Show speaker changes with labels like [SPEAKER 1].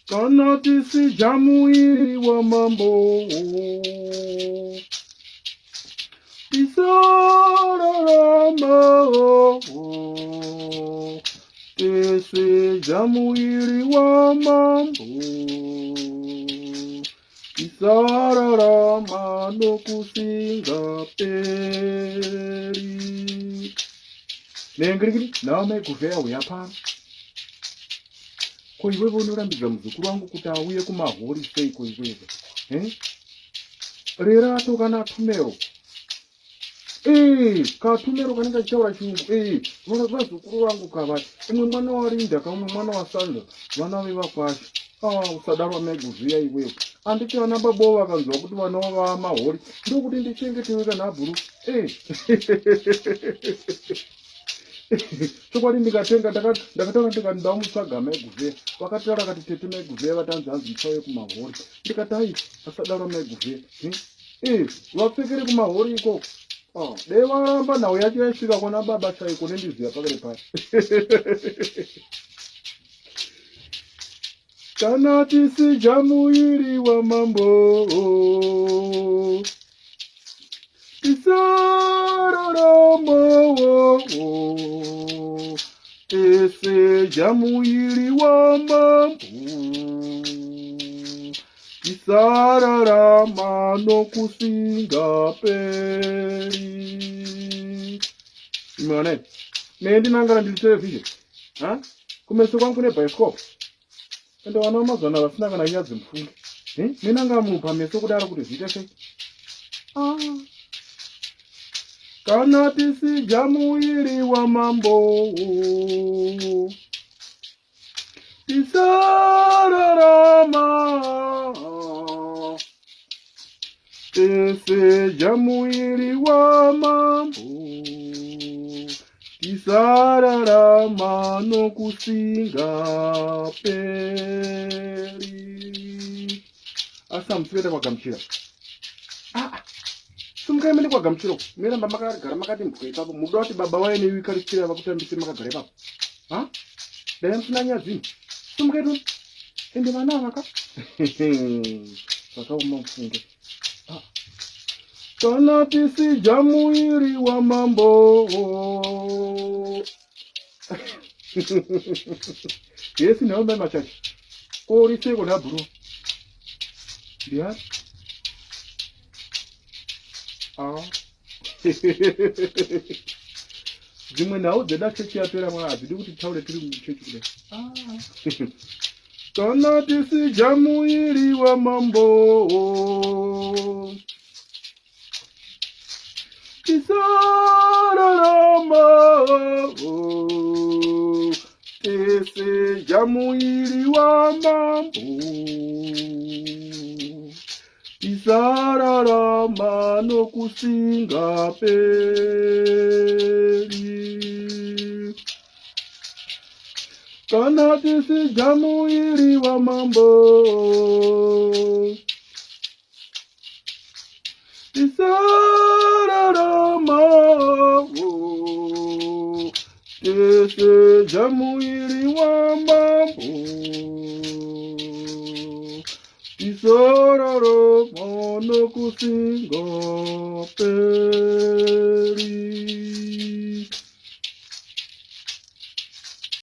[SPEAKER 1] kana tisijamuiri wa mambo tisararama tisijamuiri wa mambo tisararama nokusinga peri nengirigiri naome kuvheya uyapana ko iwewe unorambidza muzukuru wangu kuti auye kumahori seiko iwewe rerato kana tumero katumero kanenge chichaura chiyungu vazukuru vangu kavai imwe mwana warinda kamwe mwana wasanda vana vevakwasha usadaro meguvhiya iwewe anditi vana babo vakanzwa kuti vana vava mahori ndokuti ndichengetewe kanhabhuru chokwadi ndikatenga ndakataura ndikati ndamutsvaga meguvheya vakataura kati tete meguvheya vatanzi hanzi mutsauye kumahori ndikati hai asadaro meguvheya vapfekere kumahori ikoko dei varamba nhau yacho yaisvika kona baba chaiko nendiziva pakare paya kana tisijamuiri wa mambo tisararama tisijamuiri wa mambo tisararama nokusinga peri imone nendinangana ndiri television kumeso kwangu kune bioscope ende vana vamazwana vasina kana nyaya dzemupfundo nenanga munhu pameso kudaro kuti zviite sei kana tisijamuiri wa mambo tisararama tisijamuiri wa mambo tisararama nokusinga peri asa musivete kwagamuchira simukaemene kwagamuchira miramba makagara makati mbwe ipapo muda kuti baba waye newikarikira vakutambise makagara ipapo dai musina nyadzini simukaitoni ende vana vaka vakauma mupfunge kana tisijamuiri wa mambo yesi naombe machachi koriseko nabhuru ndiyani dzimwe nhau dzeda chechi yapera mwana hadzidi kuti taure tiri muchechi kudai kana tisijamuiri wa mambo tisararama tisijamuiri wa mambo tisararama nokusinga peri kana tisijamuiri wa mambo tisararama tisijamuiri wa mambo tisararama nokusinga peri